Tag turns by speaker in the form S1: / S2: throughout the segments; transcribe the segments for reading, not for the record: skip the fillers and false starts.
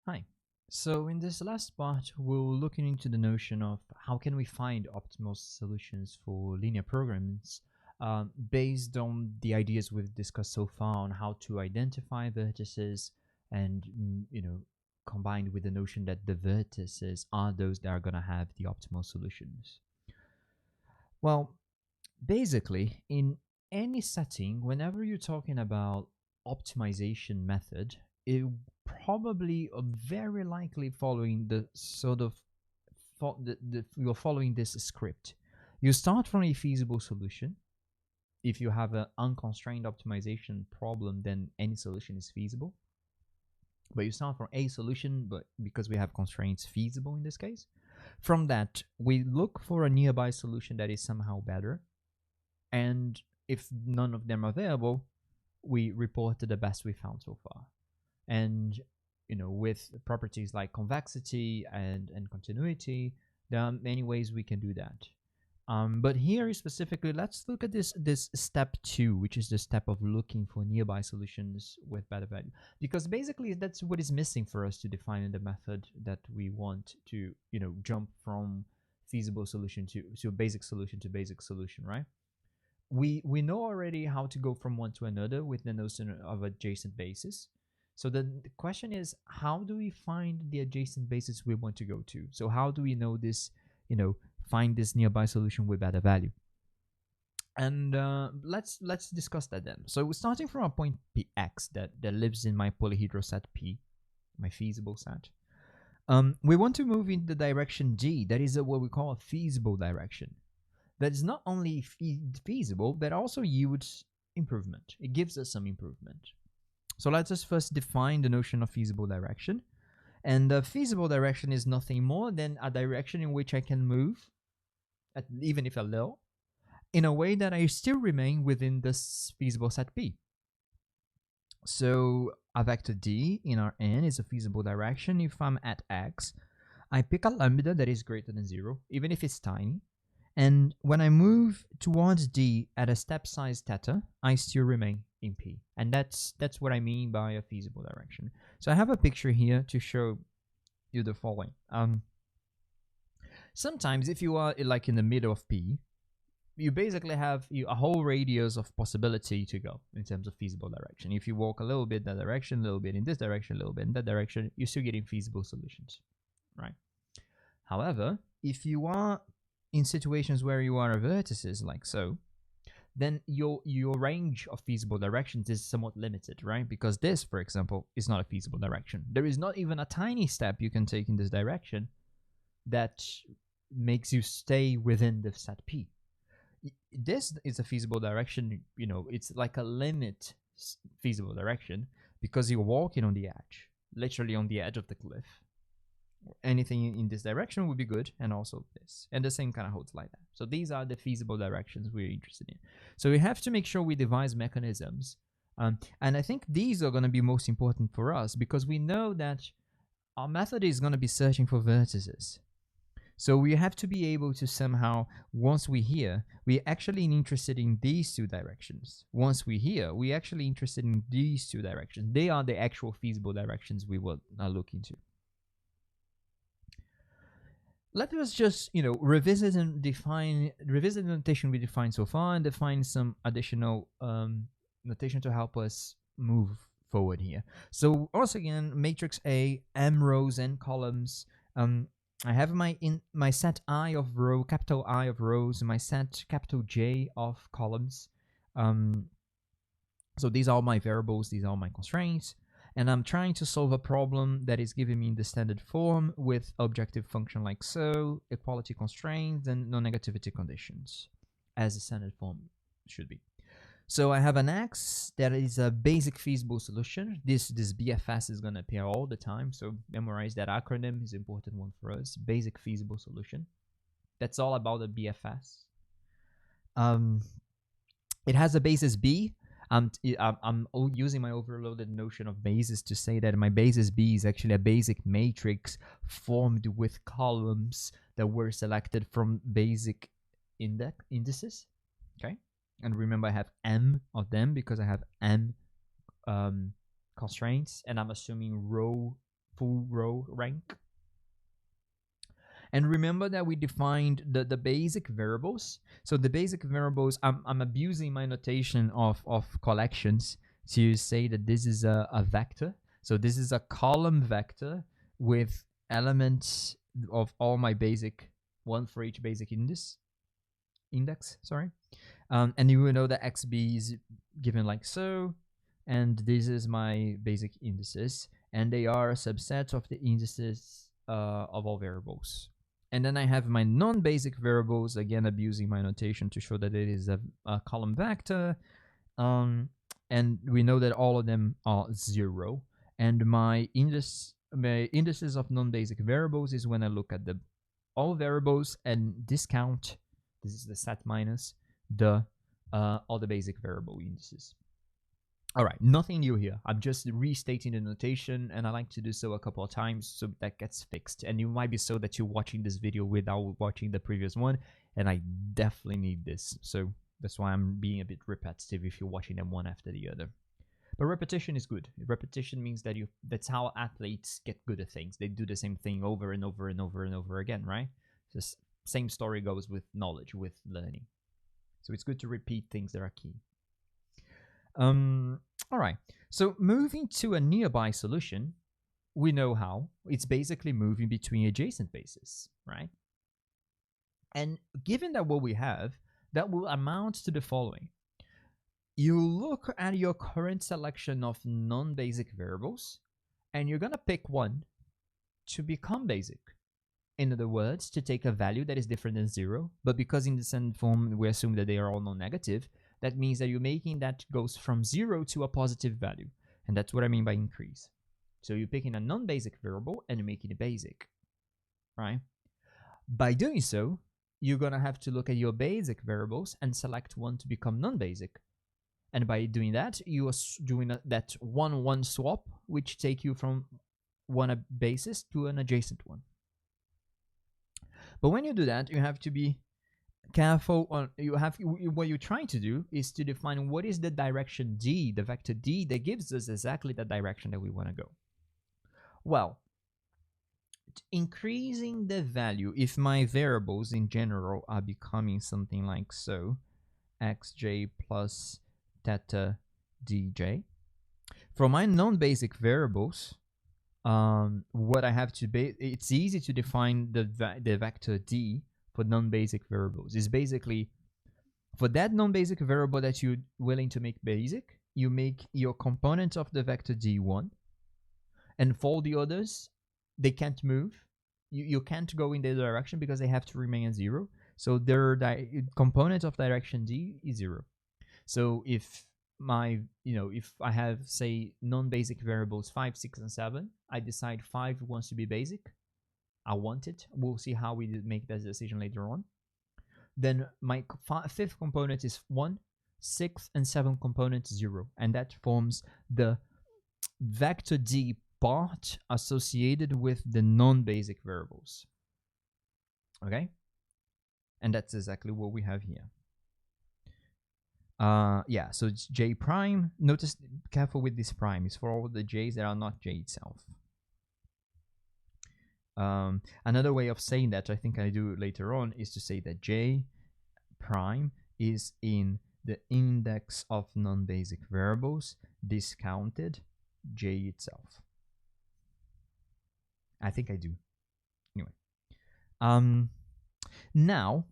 S1: Hi. So in this last part, we're looking into the notion of how can we find optimal solutions for linear programs based on the ideas we've discussed so far on how to identify vertices and, combined with the notion that the vertices are those that are going to have the optimal solutions. Well, basically, in any setting, whenever you're talking about optimization method, it probably very likely following the sort of you're following this script. You start from a feasible solution. If you have an unconstrained optimization problem, then any solution is feasible. But you start from a solution, but because we have constraints, feasible in this case. From that, we look for a nearby solution that is somehow better, and if none of them are available, we reported the best we found so far. And with properties like convexity and continuity, there are many ways we can do that. But here specifically, let's look at this step 2, which is the step of looking for nearby solutions with better value, because basically that's what is missing for us to define the method that we want to jump from feasible solution to basic solution, right? We know already how to go from one to another with the notion of adjacent bases. So the question is, how do we find the adjacent bases we want to go to? So how do we know this, find this nearby solution with better value? And let's discuss that then. So we're starting from a point Px that lives in my polyhedral set P, my feasible set. We want to move in the direction D, that is what we call a feasible direction. That is not only feasible, but also yields improvement. It gives us some improvement. So let's just first define the notion of feasible direction. And the feasible direction is nothing more than a direction in which I can move, even if a little, in a way that I still remain within this feasible set P. So a vector D in Rn is a feasible direction. If I'm at x, I pick a lambda that is greater than 0, even if it's tiny. And when I move towards D at a step size theta, I still remain in P. And that's what I mean by a feasible direction. So I have a picture here to show you the following. Sometimes if you are like in the middle of P, you basically have a whole radius of possibility to go in terms of feasible direction. If you walk a little bit that direction, a little bit in this direction, a little bit in that direction, you're still getting feasible solutions, right? However, if you are in situations where you are at vertices like so, then your range of feasible directions is somewhat limited, right? Because this, for example, is not a feasible direction. There is not even a tiny step you can take in this direction that makes you stay within the set P. This is a feasible direction, it's like a limit feasible direction because you're walking on the edge, literally on the edge of the cliff. Anything in this direction would be good, and also this, and the same kind of holds like that. So these are the feasible directions we're interested in. So we have to make sure we devise mechanisms, and I think these are going to be most important for us because we know that our method is going to be searching for vertices. So we have to be able to somehow, once we hear, we're actually interested in these two directions. Once we hear, we're actually interested in these two directions. They are the actual feasible directions we will look into. Let us just, revisit the notation we defined so far and define some additional notation to help us move forward here. So once again, matrix A, m rows and columns. I have my set I of row, capital I of rows, my set capital J of columns. So these are my variables, these are my constraints. And I'm trying to solve a problem that is giving me in the standard form with objective function like so, equality constraints, and non-negativity conditions, as the standard form should be. So I have an X that is a basic feasible solution. This BFS is going to appear all the time, so memorize that acronym, is an important one for us. Basic feasible solution. That's all about the BFS. It has a basis B. I'm using my overloaded notion of basis to say that my basis B is actually a basic matrix formed with columns that were selected from basic indices. Okay, and remember I have m of them because I have m constraints, and I'm assuming row full row rank. And remember that we defined the basic variables. So the basic variables, I'm abusing my notation of collections to say that this is a vector. So this is a column vector with elements of all my basic, one for each basic index, sorry. And you will know that xb is given like so, and this is my basic indices, and they are a subset of the indices of all variables. And then I have my non-basic variables, again abusing my notation to show that it is a column vector, and we know that all of them are 0. And my indices of non-basic variables is when I look at the all variables and discount, this is the set minus, the all the basic variable indices. All right, nothing new here. I'm just restating the notation, and I like to do so a couple of times so that gets fixed. And you might be so that you're watching this video without watching the previous one, and I definitely need this. So that's why I'm being a bit repetitive if you're watching them one after the other. But repetition is good. Repetition means that that's how athletes get good at things. They do the same thing over and over and over and over again, right? The same story goes with knowledge, with learning. So it's good to repeat things that are key. All right, so moving to a nearby solution, we know how. It's basically moving between adjacent bases, right? And given that what we have, that will amount to the following. You look at your current selection of non-basic variables, and you're gonna pick one to become basic. In other words, to take a value that is different than 0, but because in the descendant form we assume that they are all non-negative, that means that you're making that goes from 0 to a positive value. And that's what I mean by increase. So you're picking a non-basic variable and you're making it basic, right? By doing so, you're going to have to look at your basic variables and select one to become non-basic. And by doing that, you are doing that 1-1 swap, which take you from one basis to an adjacent one. But when you do that, you have to be careful on what you're trying to do is to define what is the direction d, the vector d, that gives us exactly the direction that we want to go. Well, increasing the value, if my variables in general are becoming something like so, xj plus theta dj. For my non-basic variables, what I have to it's easy to define the vector d for non-basic variables. Is basically for that non-basic variable that you're willing to make basic, you make your component of the vector d1, and for the others, they can't move. You can't go in their direction because they have to remain at 0. So their component of direction d is 0. So if if I have, say, non-basic variables 5, 6, and 7, I decide 5 wants to be basic. I want it. We'll see how we make that decision later on. Then my fifth component is 1, 6th, and 7th component 0. And that forms the vector d part associated with the non-basic variables. Okay? And that's exactly what we have here. Yeah, so it's j prime. Notice, careful with this prime. It's for all the j's that are not j itself. Another way of saying that, I think I do later on, is to say that j prime is in the index of non-basic variables discounted j itself. I think I do. Anyway, now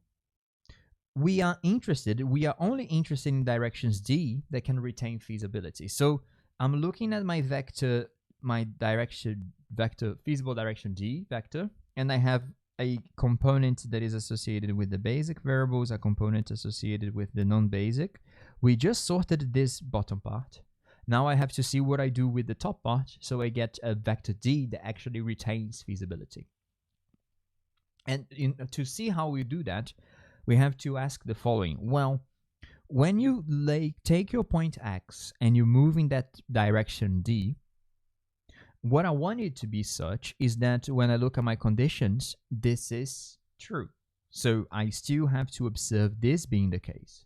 S1: we are only interested in directions d that can retain feasibility. So I'm looking at my vector, feasible direction d vector, and I have a component that is associated with the basic variables, a component associated with the non-basic. We just sorted this bottom part. Now I have to see what I do with the top part, so I get a vector d that actually retains feasibility. And to see how we do that, we have to ask the following. Well, when you take your point x and you move in that direction d, what I want it to be such is that when I look at my conditions, this is true. So I still have to observe this being the case.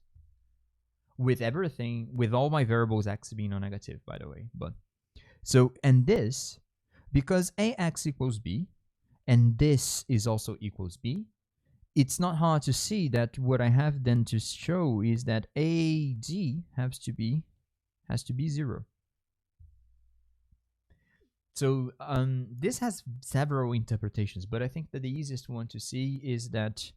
S1: With everything, with all my variables x being non-negative, by the way. But so, and this, because ax equals b, and this is also equals b, it's not hard to see that what I have then to show is that AD has to be 0. So this has several interpretations, but I think that the easiest one to see is that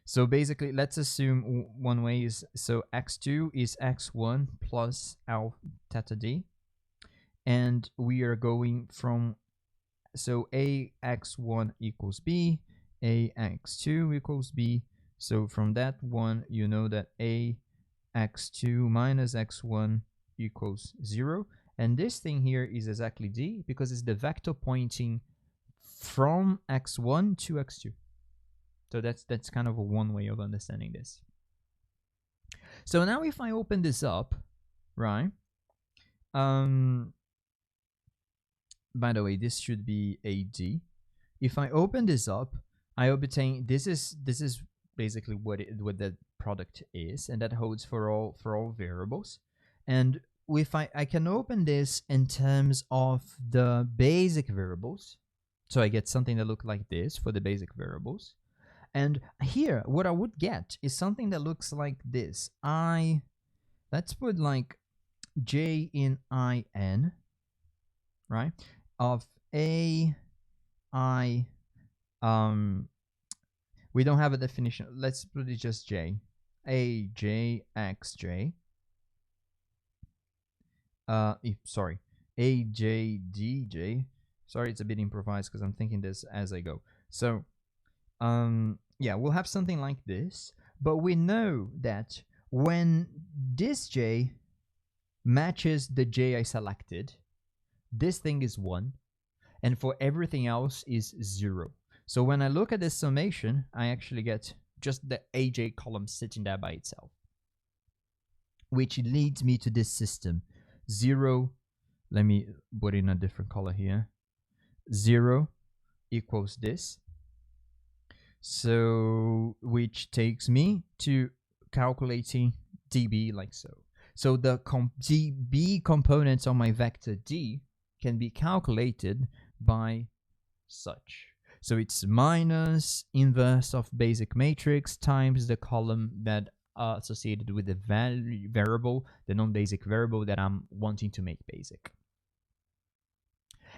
S1: so basically, let's assume one way is, so x2 is x1 plus alpha theta d, and we are going from, so ax1 equals b, ax2 equals b. So from that one, you know that ax2 minus x1 equals 0. And this thing here is exactly d, because it's the vector pointing from x1 to x2. So that's kind of a one way of understanding this. So now if I open this up, right? By the way, this should be AD. If I open this up, I obtain this is basically what the product is, and that holds for all variables. And if I can open this in terms of the basic variables, so I get something that looks like this for the basic variables. And here, what I would get is something that looks like this. Let's put like J in IN, right? Of A, I, we don't have a definition. Let's put it just J. A, J, X, J. Sorry. A, J, D, J. Sorry, it's a bit improvised because I'm thinking this as I go. So, yeah, we'll have something like this, but we know that when this J matches the J I selected, this thing is 1, and for everything else is 0. So when I look at this summation, I actually get just the AJ column sitting there by itself, which leads me to this system. 0, let me put in a different color here. 0 equals this. So, which takes me to calculating dB like so. So the dB components on my vector D can be calculated by such. So it's minus inverse of basic matrix times the column that are associated with the variable, the non-basic variable that I'm wanting to make basic.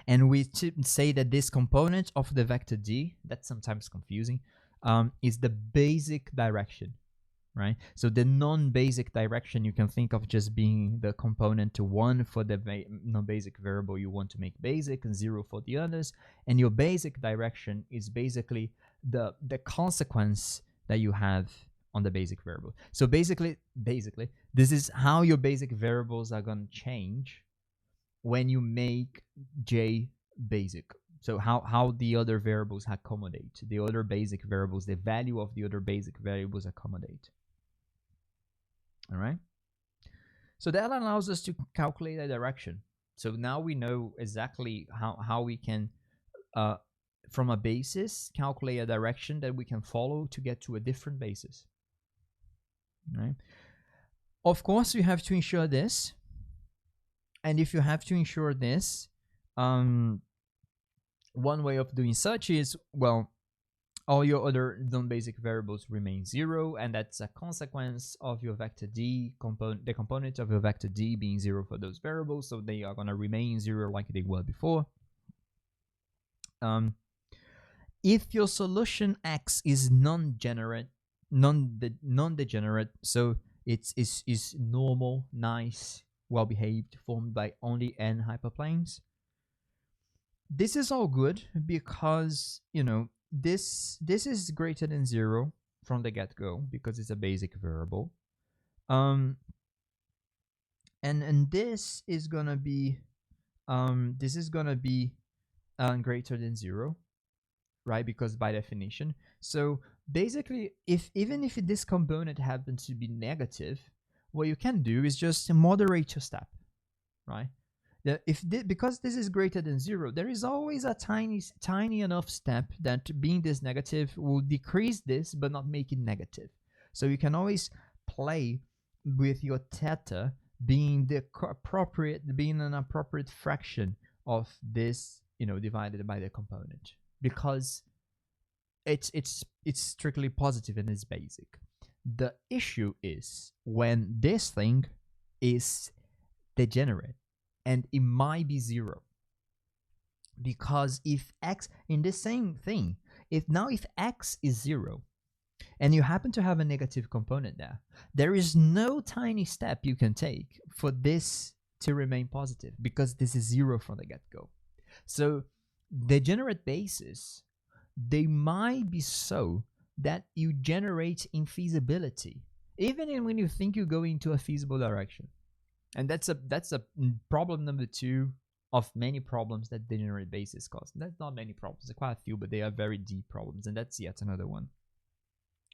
S1: And we say that this component of the vector D, that's sometimes confusing, is the basic direction, right? So the non-basic direction you can think of just being the component to 1 for the non-basic variable you want to make basic and 0 for the others. And your basic direction is basically the consequence that you have on the basic variable. So basically, this is how your basic variables are going to change when you make J basic. So how the other variables accommodate, the other basic variables, the value of the other basic variables accommodate. All right. So that allows us to calculate a direction. So now we know exactly how we can, from a basis, calculate a direction that we can follow to get to a different basis. All right. Of course, you have to ensure this. And if you have to ensure this, one way of doing such is, well, all your other non-basic variables remain 0, and that's a consequence of your vector D component, the component of your vector D being 0 for those variables, so they are going to remain 0 like they were before. If your solution X is non-degenerate, so it's normal, nice, well-behaved, formed by only n hyperplanes, this is all good because, you know, this is greater than 0 from the get-go because it's a basic variable. And this is gonna be greater than 0, right? Because by definition. So basically, even if this component happens to be negative, what you can do is just moderate your step, right? Because this is greater than 0, there is always a tiny enough step that being this negative will decrease this but not make it negative. So you can always play with your theta being an appropriate fraction of this, divided by the component, because it's strictly positive and it's basic. The issue is when this thing is degenerate, and it might be 0. Because if x, in the same thing, if x is 0 and you happen to have a negative component there is no tiny step you can take for this to remain positive, because this is 0 from the get-go. So degenerate bases, they might be so that you generate infeasibility, even when you think you go into a feasible direction. And that's a problem number 2 of many problems that degenerate bases cause. That's not many problems, there are quite a few, but they are very deep problems, and that's yet another one.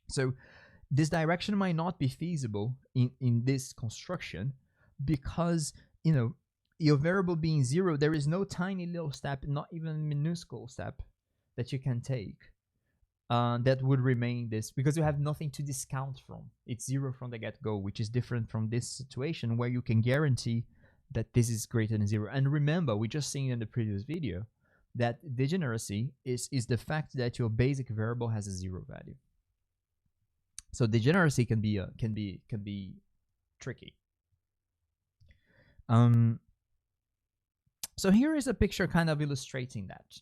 S1: So this direction might not be feasible in this construction, because your variable being 0, there is no tiny little step, not even a minuscule step that you can take that would remain this, because you have nothing to discount from. It's 0 from the get-go, which is different from this situation where you can guarantee that this is greater than 0. And remember, we just seen in the previous video that degeneracy is the fact that your basic variable has a 0 value. So degeneracy can be tricky. So here is a picture kind of illustrating that.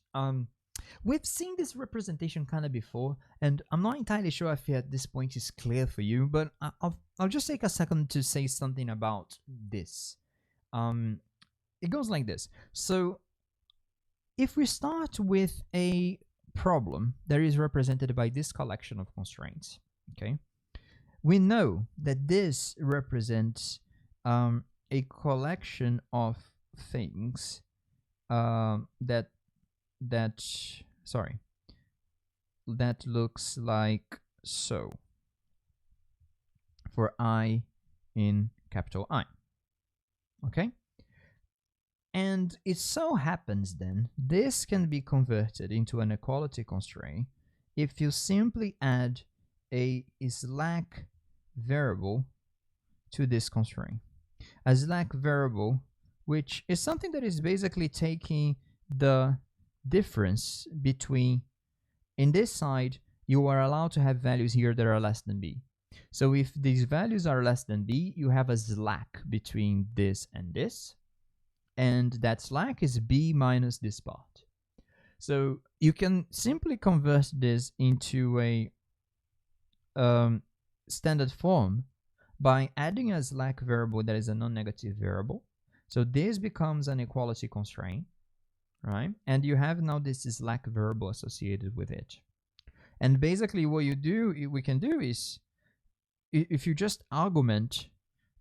S1: We've seen this representation kind of before, and I'm not entirely sure if at this point is clear for you, but I'll just take a second to say something about this. It goes like this. So if we start with a problem that is represented by this collection of constraints, okay, we know that this represents a collection of things that looks like so for I in capital I. Okay? And it so happens then, this can be converted into an equality constraint if you simply add a slack variable to this constraint. A slack variable, which is something that is basically taking the difference between, in this side, you are allowed to have values here that are less than b. So if these values are less than b, you have a slack between this and this, and that slack is b minus this part. So you can simply convert this into a standard form by adding a slack variable that is a non-negative variable. So this becomes an equality constraint, right? And you have now this slack variable associated with it. And basically what we can do is, if you just augment,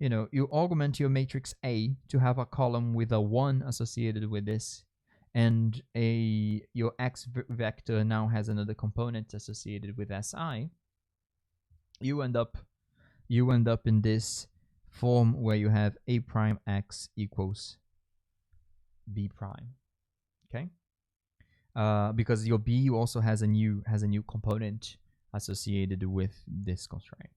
S1: you augment your matrix A to have a column with a 1 associated with this, and your x vector now has another component associated with Si, you end up in this form where you have A prime x equals B prime. Okay, because your B also has a new component associated with this constraint.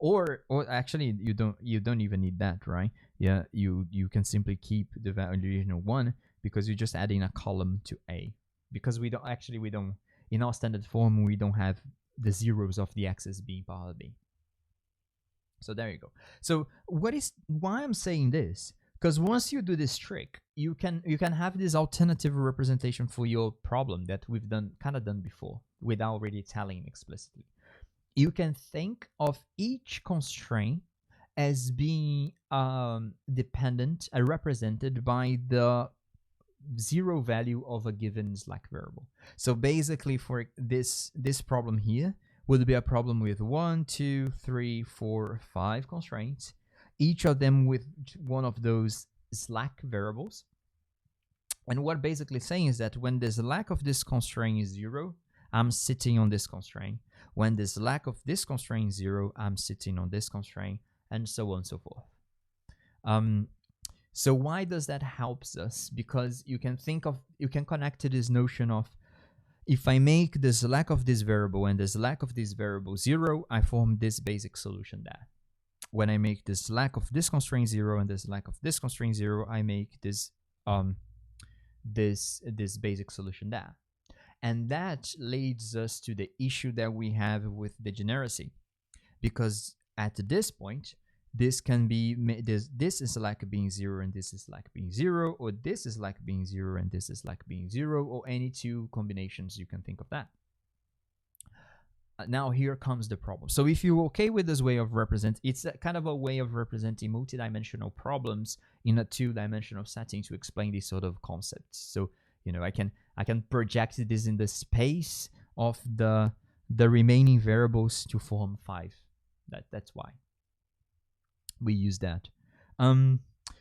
S1: Or actually, you don't even need that, right? Yeah, you can simply keep the value 1 because you're just adding a column to A. Because we don't in our standard form, we don't have the zeros of the x's being part of B. So there you go. So why I'm saying this? Because once you do this trick, you can have this alternative representation for your problem that we've done before without really telling explicitly. You can think of each constraint as being dependent, represented by the 0 value of a given slack variable. So basically, for this problem here would be a problem with 1, 2, 3, 4, 5 constraints, each of them with one of those slack variables. And what basically saying is that when the slack of this constraint is 0, I'm sitting on this constraint. When the slack of this constraint is 0, I'm sitting on this constraint, and so on and so forth. So why does that help us? Because you can connect to this notion of, if I make the slack of this variable and the slack of this variable 0, I form this basic solution there. When I make the slack of this constraint 0 and the slack of this constraint 0, I make this this basic solution there. And that leads us to the issue that we have with degeneracy, because at this point, this can be this is like being 0 and this is like being 0, or this is like being 0 and this is like being 0, or any two combinations you can think of that. Now here comes the problem. So if you're okay with this way of represent, it's a kind of a way of representing multidimensional problems in a two-dimensional setting to explain these sort of concepts. So I can project this in the space of the remaining variables to form 5. That's why we use that.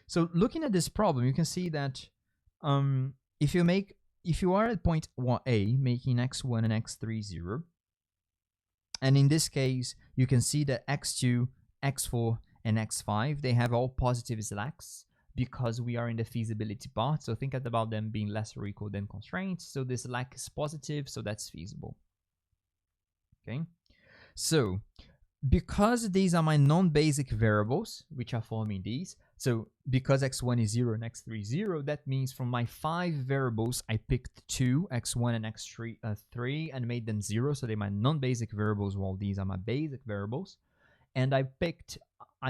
S1: So looking at this problem, you can see that if you are at point A, making x1 and x3 0, and in this case, you can see that x2, x4, and x5, they have all positive slacks because we are in the feasibility part. So think about them being less or equal than constraints. So this slack is positive, so that's feasible. Okay. So because these are my non-basic variables, which are forming these, so because x1 is 0 and x3 is 0, that means from my 5 variables, I picked 2, x1 and x3, 3, and made them 0, so they're my non-basic variables, while these are my basic variables. And I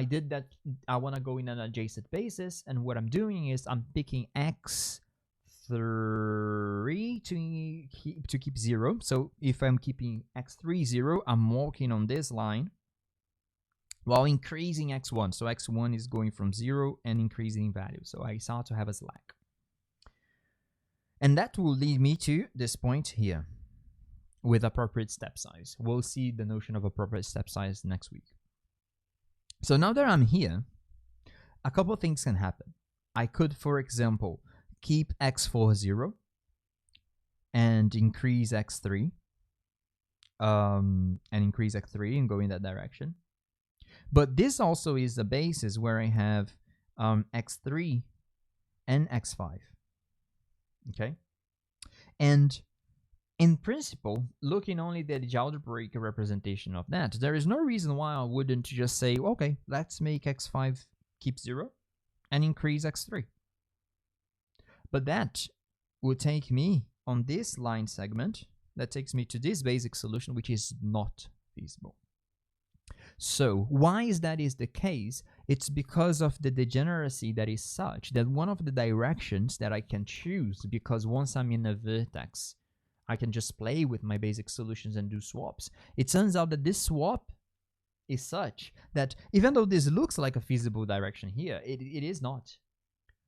S1: did that, I want to go in an adjacent basis, and what I'm doing is I'm picking x3 to keep 0. So if I'm keeping x3 0, I'm walking on this line, while increasing x1. So x1 is going from 0 and increasing in value. So I start to have a slack. And that will lead me to this point here with appropriate step size. We'll see the notion of appropriate step size next week. So now that I'm here, a couple of things can happen. I could, for example, keep x4 0 and increase x3 and go in that direction. But this also is a basis where I have x3 and x5, okay? And in principle, looking only at the algebraic representation of that, there is no reason why I wouldn't just say, okay, let's make x5 keep 0 and increase x3. But that would take me on this line segment, that takes me to this basic solution, which is not feasible. So why is that is the case? It's because of the degeneracy that is such that one of the directions that I can choose, because once I'm in a vertex, I can just play with my basic solutions and do swaps. It turns out that this swap is such that even though this looks like a feasible direction here, it is not.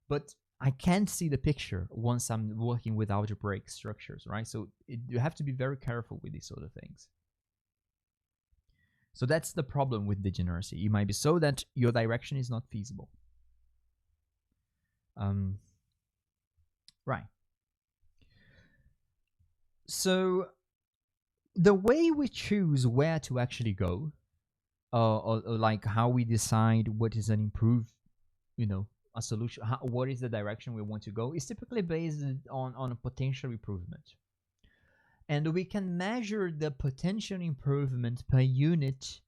S1: But I can't see the picture once I'm working with algebraic structures, right? So you have to be very careful with these sort of things. So that's the problem with degeneracy. It might be so that your direction is not feasible. Right. So the way we choose where to actually go, or like how we decide what is an improved, a solution, what is the direction we want to go, is typically based on a potential improvement. And we can measure the potential improvement per unit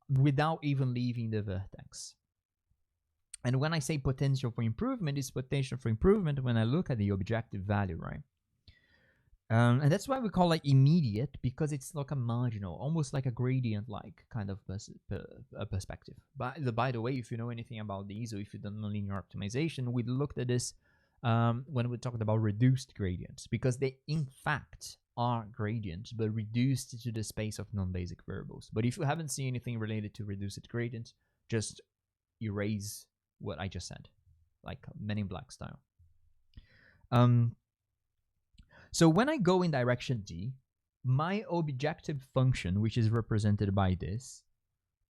S1: without even leaving the vertex. And when I say potential for improvement, it's potential for improvement when I look at the objective value, right? And that's why we call it immediate, because it's like a marginal, almost like a gradient-like kind of perspective. By the way, if you know anything about these, or if you've done linear optimization, we looked at this when we talked about reduced gradients, because they in fact are gradients, but reduced to the space of non-basic variables. But if you haven't seen anything related to reduced gradients, just erase what I just said, like Men in Black style. So when I go in direction D, my objective function, which is represented by this,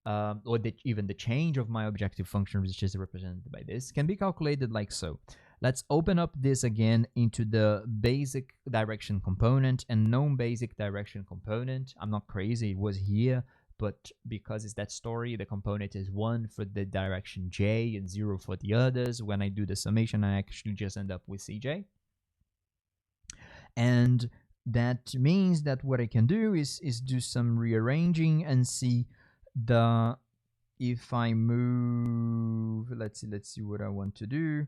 S1: or even the change of my objective function, which is represented by this, can be calculated like so. Let's open up this again into the basic direction component and non-basic direction component. I'm not crazy, it was here, but because it's that story, the component is 1 for the direction J and 0 for the others. When I do the summation, I actually just end up with CJ. And that means that what I can do is do some rearranging and see if I move, let's see what I want to do.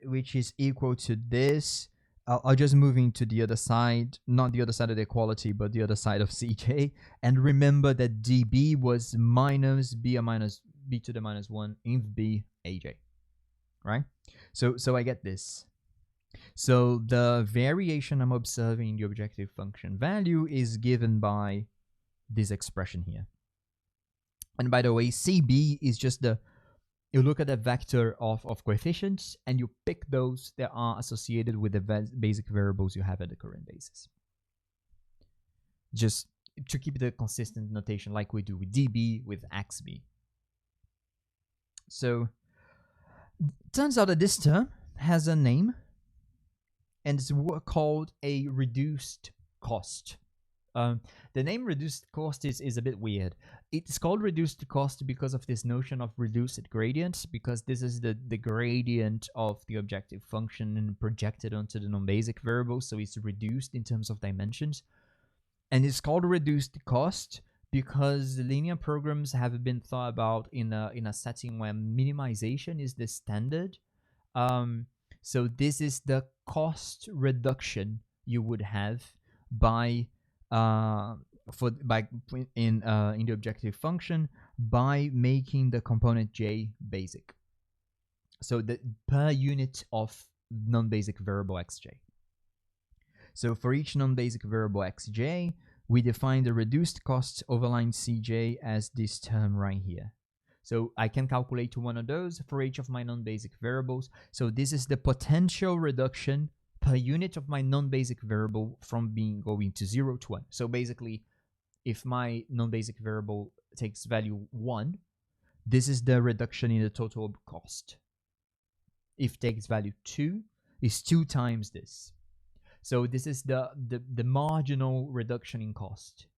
S1: which is equal to this. I'll just move into the other side, not the other side of the equality, but the other side of CJ. And remember that dB was minus b to the minus 1 inv b aj, right? So I get this. So the variation I'm observing in the objective function value is given by this expression here. And by the way, CB is just you look at the vector of coefficients and you pick those that are associated with the basic variables you have at the current basis. Just to keep the consistent notation like we do with dB, with xB. So turns out that this term has a name, and it's called a reduced cost. The name reduced cost is a bit weird. It's called reduced cost because of this notion of reduced gradient, because this is the gradient of the objective function and projected onto the non-basic variable, so it's reduced in terms of dimensions. And it's called reduced cost because linear programs have been thought about in a setting where minimization is the standard. So this is the cost reduction you would have by in the objective function by making the component j basic. So the per unit of non-basic variable xj. So for each non-basic variable xj, we define the reduced cost over line cj as this term right here. So I can calculate one of those for each of my non-basic variables. So this is the potential reduction per unit of my non-basic variable from going to 0 to 1. So basically, if my non-basic variable takes value 1, this is the reduction in the total cost. If it takes value 2, is 2 times this. So this is the marginal reduction in cost.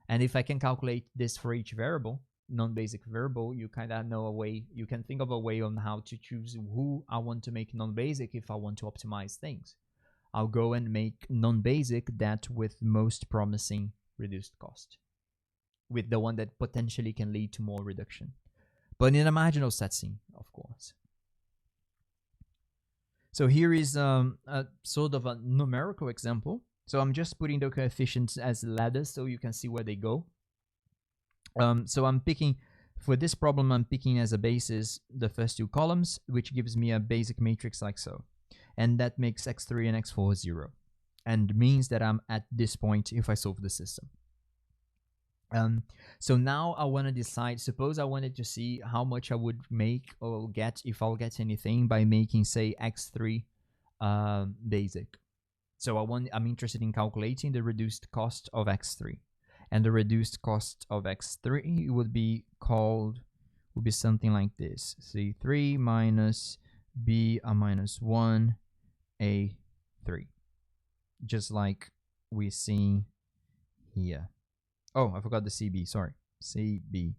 S1: And if I can calculate this for each variable, non-basic variable, you kind of know a way, you can think of a way on how to choose who I want to make non-basic if I want to optimize things. I'll go and make non-basic that with most promising reduced cost, with the one that potentially can lead to more reduction, but in a marginal setting, of course. So here is a sort of a numerical example. So I'm just putting the coefficients as ladders so you can see where they go. So I'm picking, for this problem, I'm picking as a basis the first 2 columns, which gives me a basic matrix like so. And that makes x3 and x4 0. And means that I'm at this point if I solve the system. So now I want to decide, suppose I wanted to see how much I would make or get, if I'll get anything by making, say, x3 basic. So I'm interested in calculating the reduced cost of x3. And the reduced cost of x3 would be something like this. C3 minus b a minus 1 a3. Just like we see here. Oh, I forgot the CB, sorry. CB,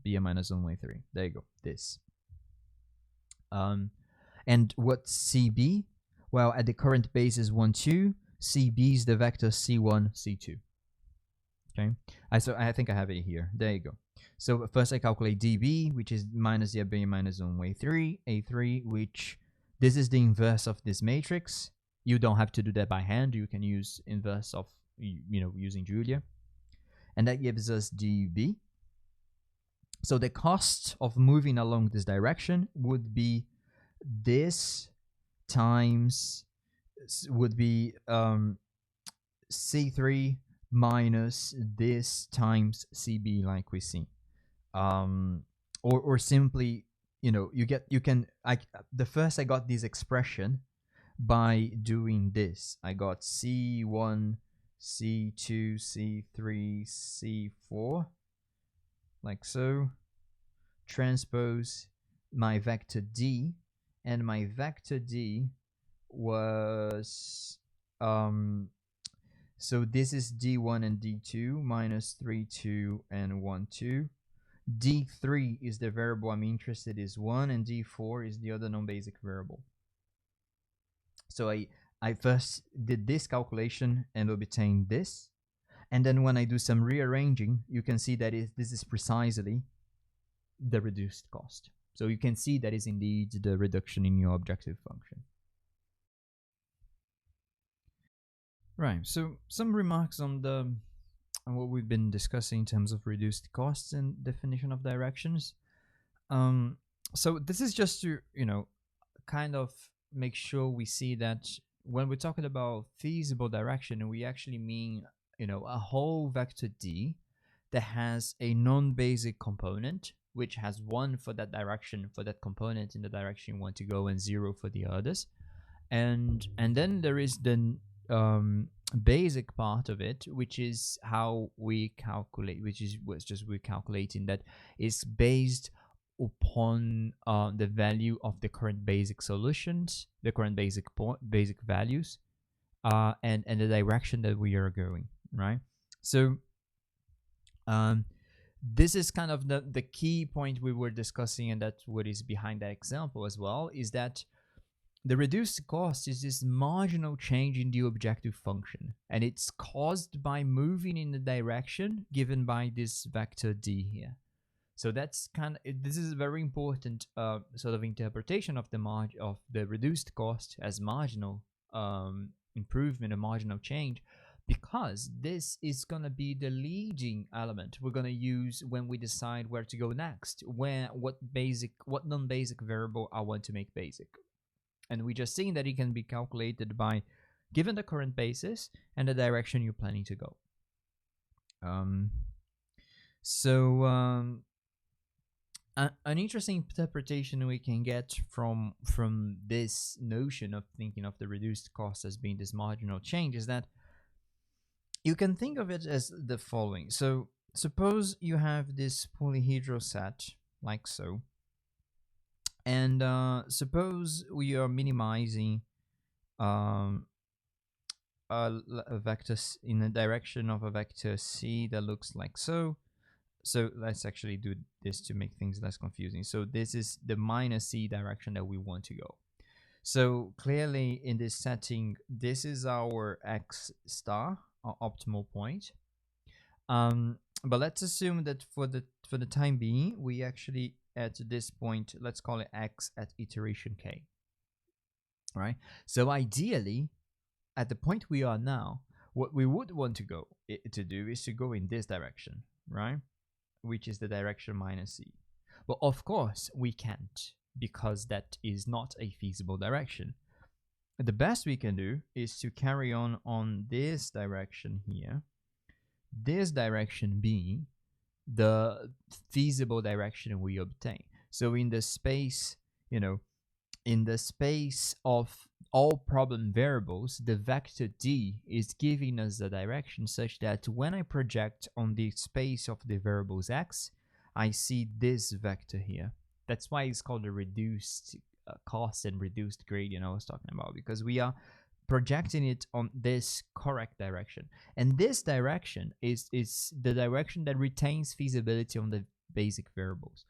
S1: b a minus 1 a3. There you go, this. And what's CB? Well, at the current basis 1, 2, CB is the vector C1, C2. Okay, so I think I have it here. There you go. So first I calculate dB, which is minus the b minus 1 a3, which this is the inverse of this matrix. You don't have to do that by hand. You can use inverse of, using Julia. And that gives us dB. So the cost of moving along this direction would be this times, would be C3 minus this times CB, like we see. Or simply, the first I got this expression by doing this. I got C1, C2, C3, C4, like so. Transpose my vector D, and my vector D was so this is D1 and D2 minus 3, 2 and 1, 2. D3 is the variable I'm interested is 1, and D4 is the other non-basic variable. So I first did this calculation and obtained this, and then when I do some rearranging, you can see that this is precisely the reduced cost. So you can see that is indeed the reduction in your objective function. Right, so some remarks on what we've been discussing in terms of reduced costs and definition of directions. So this is just to, kind of make sure we see that when we're talking about feasible direction, we actually mean, a whole vector D that has a non-basic component, which has 1 for that direction, for that component in the direction you want to go, and 0 for the others. And then there is the basic part of it, which is how we calculate, which is just we're calculating that is based upon the value of the current basic solutions, the current basic values, and the direction that we are going, right? So this is kind of the key point we were discussing, and that's what is behind that example as well, is that the reduced cost is this marginal change in the objective function, and it's caused by moving in the direction given by this vector D here. So that's this is a very important sort of interpretation of the reduced cost as marginal improvement, a marginal change, because this is going to be the leading element we're going to use when we decide where to go next, what non-basic variable I want to make basic. And we just seen that it can be calculated by given the current basis and the direction you're planning to go. An interesting interpretation we can get from this notion of thinking of the reduced cost as being this marginal change is that you can think of it as the following. So suppose you have this polyhedral set like so, and suppose we are minimizing a vector in the direction of a vector C that looks like so. So let's actually do this to make things less confusing. So this is the minus C direction that we want to go. So clearly in this setting, this is our X star, our optimal point. But let's assume that for the time being, we actually at this point, let's call it X at iteration K. Right? So ideally, at the point we are now, what we would want to go to do is to go in this direction, right? Which is the direction minus C. But of course, we can't, because that is not a feasible direction. The best we can do is to carry on this direction here, this direction being the feasible direction we obtain. So in the space, in the space of all problem variables, the vector D is giving us the direction such that when I project on the space of the variables X, I see this vector here. That's why it's called the reduced cost and reduced gradient I was talking about, because we are projecting it on this correct direction. And this direction is the direction that retains feasibility on the basic variables.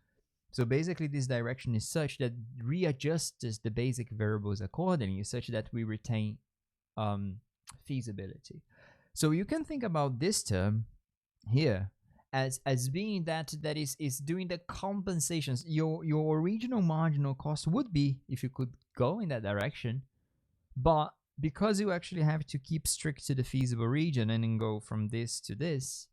S1: So basically this direction is such that readjusts the basic variables accordingly, such that we retain feasibility. So you can think about this term here as being that is doing the compensations. Your original marginal cost would be if you could go in that direction, but because you actually have to keep strict to the feasible region and then go from this to this,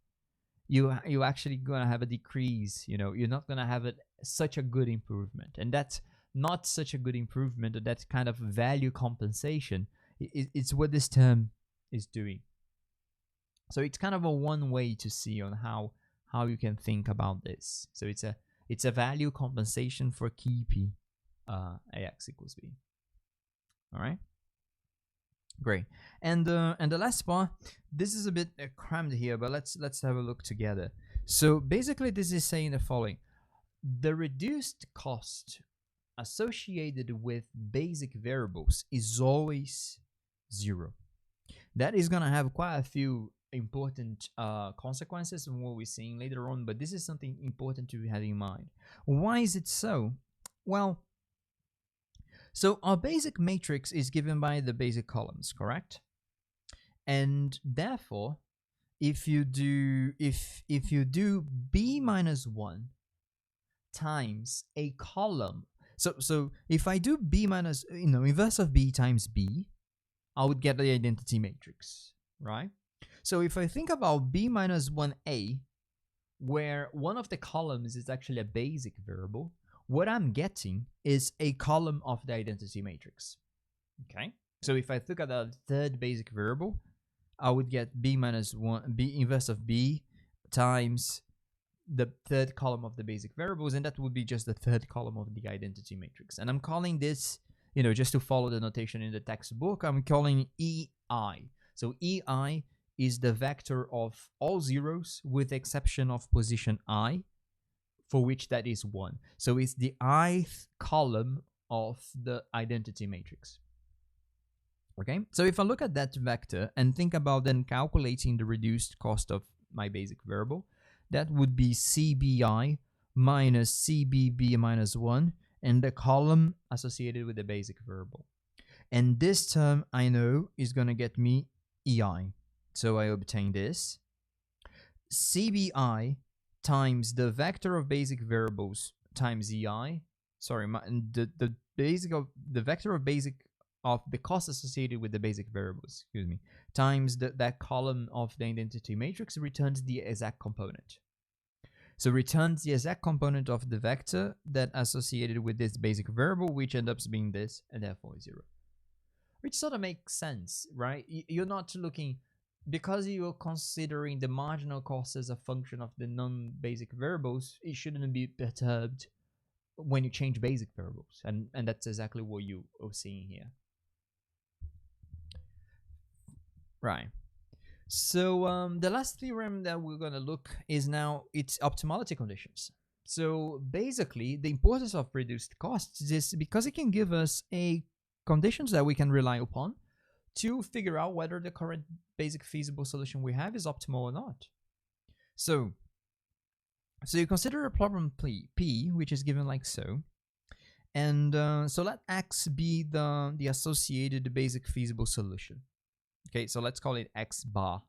S1: you actually gonna have a decrease. You're not gonna have such a good improvement, and that's not such a good improvement. That kind of value compensation, it's what this term is doing. So it's kind of a one way to see on how you can think about this. So it's a value compensation for keeping AX equals B. All right. Great. And the last part, this is a bit crammed here, but let's have a look together. So basically this is saying the following: the reduced cost associated with basic variables is always 0. That is going to have quite a few important consequences of what we're seeing later on, but this is something important to have in mind. Why is it so? Well, so our basic matrix is given by the basic columns, correct? And therefore, if you do B minus 1, times a column. So if I do B minus, inverse of B times B, I would get the identity matrix, right? So if I think about B minus 1A, where one of the columns is actually a basic variable, what I'm getting is a column of the identity matrix. Okay, so if I look at the third basic variable, I would get B minus 1, B inverse of B times the third column of the basic variables, and that would be just the third column of the identity matrix. And I'm calling this, just to follow the notation in the textbook, I'm calling EI. So EI is the vector of all zeros with the exception of position I, for which that is 1. So it's the ith column of the identity matrix. Okay, so if I look at that vector and think about then calculating the reduced cost of my basic variable, that would be CBI minus CBB minus 1 and the column associated with the basic variable. And this term I know is going to get me EI. So I obtain this. CBI times the vector of basic variables times EI. Sorry, the vector of basic of the cost associated with the basic variables, times that column of the identity matrix returns the exact component. So returns the exact component of the vector that associated with this basic variable, which ends up being this, and therefore is 0. Which sort of makes sense, right? You're not looking, because you're considering the marginal cost as a function of the non-basic variables, it shouldn't be perturbed when you change basic variables. And that's exactly what you are seeing here. Right. So the last theorem that we're going to look is now its optimality conditions. So basically, the importance of reduced costs is because it can give us a conditions that we can rely upon to figure out whether the current basic feasible solution we have is optimal or not. So you consider a problem P, which is given like so. And so let X be the associated basic feasible solution. Okay, so let's call it X bar.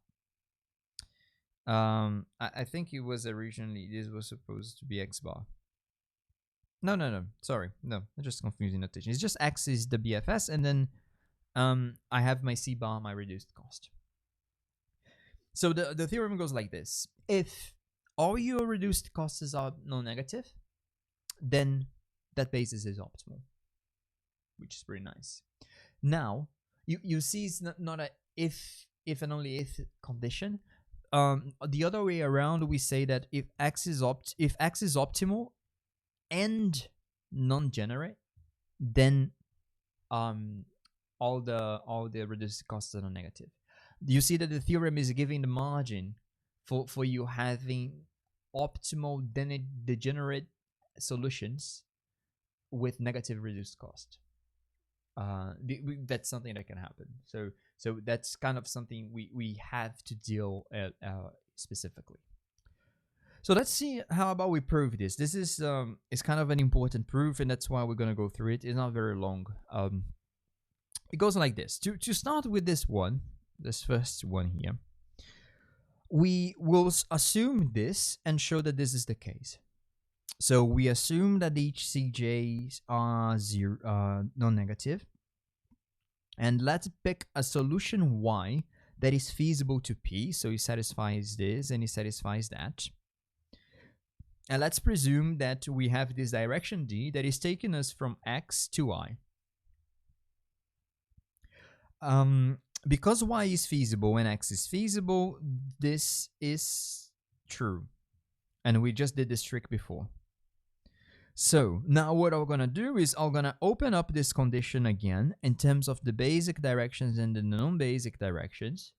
S1: I think it was originally, this was supposed to be X bar. No, sorry. No, I'm just confusing notation. It's just X is the BFS, and then I have my C bar, my reduced cost. So the theorem goes like this. If all your reduced costs are non-negative, then that basis is optimal, which is pretty nice. Now, you see it's not a if and only if condition. The other way around, we say that if X is optimal and non-generate, then all the reduced costs are non-negative. You see that the theorem is giving the margin for you having optimal degenerate solutions with negative reduced cost. That's something that can happen. So that's kind of something we have to deal specifically. So let's see how about we prove this. This is kind of an important proof, and that's why we're gonna go through it. It's not very long. It goes like this. To start with this first one here, we will assume this and show that this is the case. So we assume that the HCJs are non-negative, and let's pick a solution Y that is feasible to P. So it satisfies this and it satisfies that. And let's presume that we have this direction D that is taking us from X to Y. Because Y is feasible and X is feasible, this is true. And we just did this trick before. So now what I'm going to do is I'm going to open up this condition again in terms of the basic directions and the non-basic directions.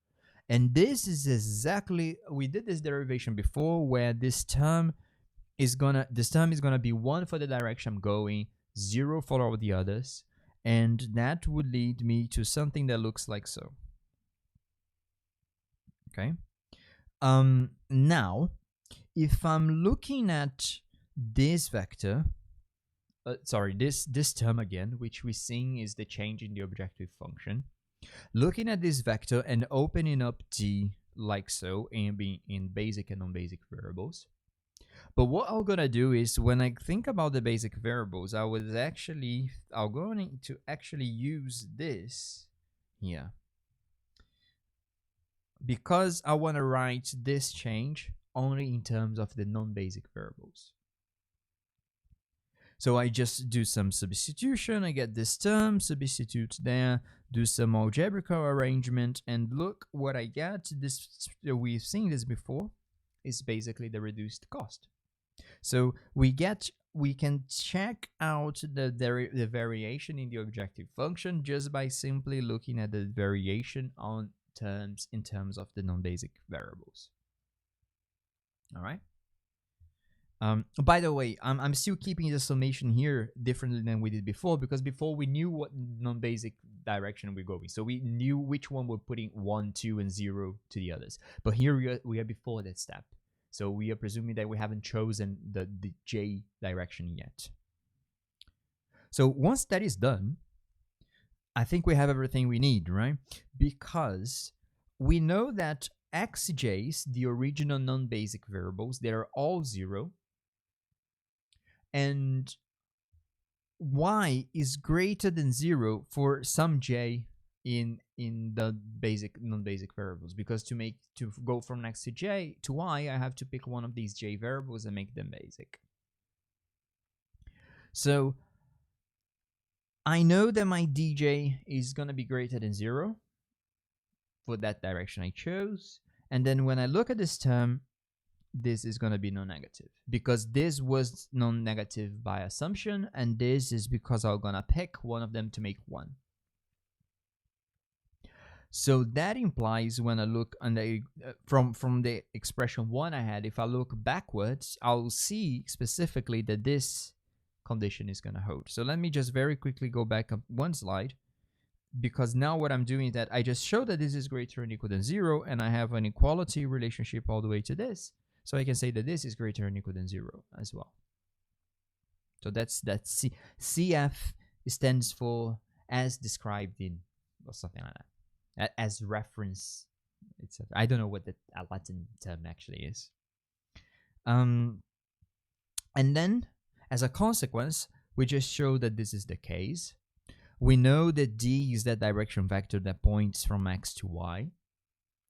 S1: And this is exactly, we did this derivation before where this term is going to be 1 for the direction I'm going, 0 for all the others. And that would lead me to something that looks like so. Okay. Now, if I'm looking at this vector, this term again, which we're seeing is the change in the objective function. Looking at this vector and opening up D like so, and being in basic and non-basic variables, But what I'm gonna do is when I think about the basic variables, I'm going to actually use this here because I want to write this change only in terms of the non-basic variables. So I just do some substitution, I get this term, substitute there, do some algebraical arrangement, and look what I get. This, we've seen this before, is basically the reduced cost. So we can check out the variation in the objective function just by simply looking at the variation in terms of the non-basic variables. All right. By the way, I'm still keeping the summation here differently than we did before, because before we knew what non-basic direction we're going. So we knew which one we're putting 1, 2, and 0 to the others. But here we are before that step. So we are presuming that we haven't chosen the J direction yet. So once that is done, I think we have everything we need, right? Because we know that xj's, the original non-basic variables, they are all 0. And y is greater than 0 for some j in the basic non-basic variables, because to go from next to j to y, I have to pick one of these j variables and make them basic. So I know that my dj is going to be greater than 0 for that direction I chose, and then when I look at this term, this is going to be non-negative, because this was non-negative by assumption, and this is because I'm going to pick one of them to make 1. So that implies when I look on the from the expression 1 I had, if I look backwards, I'll see specifically that this condition is going to hold. So let me just very quickly go back up one slide, because now what I'm doing is that I just show that this is greater or equal than 0, and I have an equality relationship all the way to this. So I can say that this is greater than equal than 0 as well. So that's CF stands for as described in, or something like that, as reference. I don't know what the Latin term actually is. And then as a consequence, we just show that this is the case. We know that D is that direction vector that points from X to Y.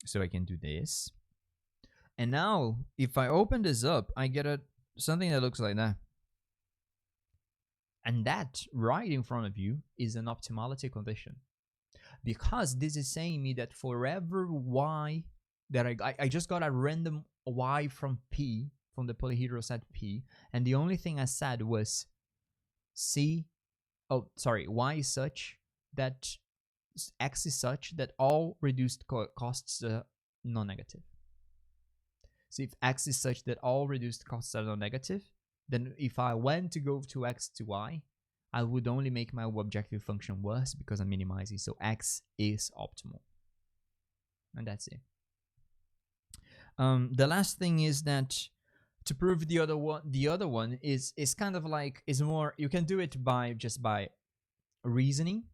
S1: So I can do this. And now, if I open this up, I get something that looks like that. And that, right in front of you, is an optimality condition. Because this is saying me that for every y that I just got a random y from P, from the polyhedral set P, and the only thing I said was y is such that x is such that all reduced costs are non-negative. So if x is such that all reduced costs are non-negative, then if I went to go to x to y, I would only make my objective function worse because I'm minimizing. So x is optimal. And that's it. The last thing is that to prove the other one is kind of like, is more, you can do it just by reasoning.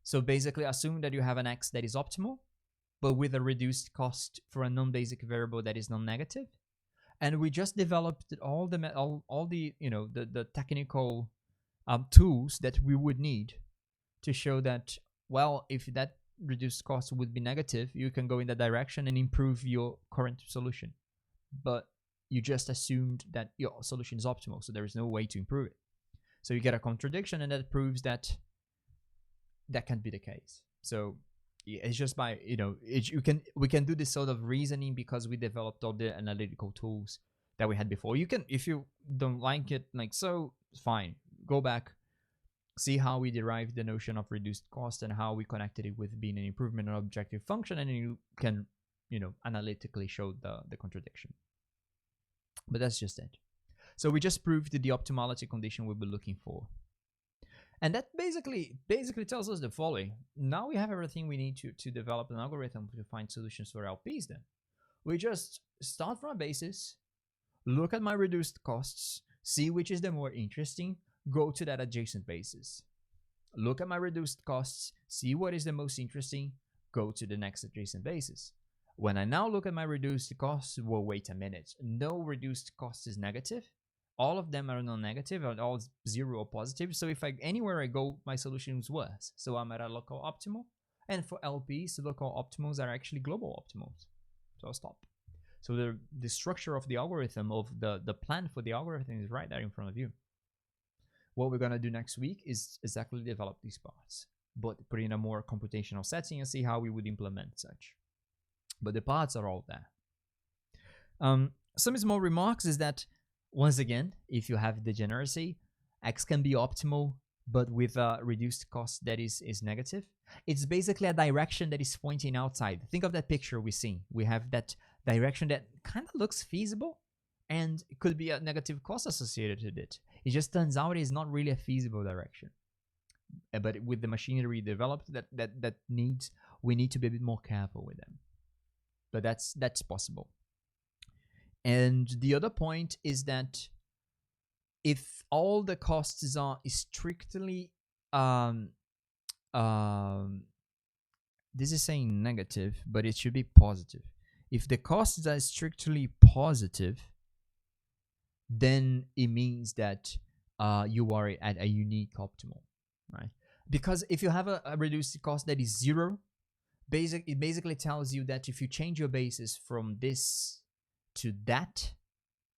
S1: So basically assume that you have an x that is optimal, but with a reduced cost for a non-basic variable that is non-negative. And we just developed all the the technical tools that we would need to show that, well, if that reduced cost would be negative, you can go in that direction and improve your current solution. But you just assumed that your solution is optimal, so there is no way to improve it. So you get a contradiction, and that proves that that can't be the case. So it's just by, we can do this sort of reasoning because we developed all the analytical tools that we had before. You can, if you don't like it, so fine, go back, see how we derived the notion of reduced cost and how we connected it with being an improvement on objective function, and you can, analytically show the contradiction. But that's just it. So we just proved the optimality condition we were looking for. And that basically tells us the following. Now we have everything we need to develop an algorithm to find solutions for LPs then. We just start from a basis, look at my reduced costs, see which is the more interesting, go to that adjacent basis. Look at my reduced costs, see what is the most interesting, go to the next adjacent basis. When I now look at my reduced costs, well, wait a minute. No reduced cost is negative. All of them are non-negative, or all zero or positive. So if anywhere I go, my solution is worse. So I'm at a local optimal. And for LPs, local optimals are actually global optimals. So I'll stop. So the structure of the algorithm, of the plan for the algorithm, is right there in front of you. What we're going to do next week is exactly develop these parts, but put in a more computational setting and see how we would implement such. But the parts are all there. Some small remarks is that, once again, if you have degeneracy, X can be optimal, but with a reduced cost that is negative. It's basically a direction that is pointing outside. Think of that picture we see. We have that direction that kind of looks feasible, and it could be a negative cost associated with it. It just turns out it's not really a feasible direction. But with the machinery developed, we need to be a bit more careful with them. But that's possible. And the other point is that if all the costs are strictly this is saying negative, but it should be positive. If the costs are strictly positive, then it means that you are at a unique optimal, right? Because if you have a reduced cost that is zero, it basically tells you that if you change your basis from this to that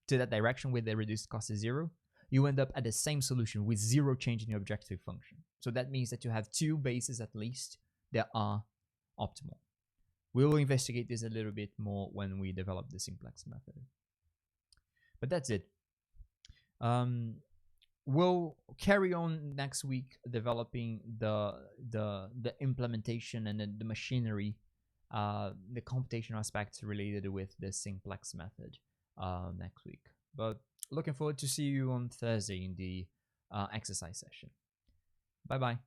S1: direction with the reduced cost is zero, you end up at the same solution with zero change in your objective function. So that means that you have two bases at least that are optimal. We will investigate this a little bit more when we develop the simplex method. But that's it. We'll carry on next week developing the implementation and the machinery, the computational aspects related with the simplex method next week. But looking forward to see you on Thursday in the exercise session. Bye bye.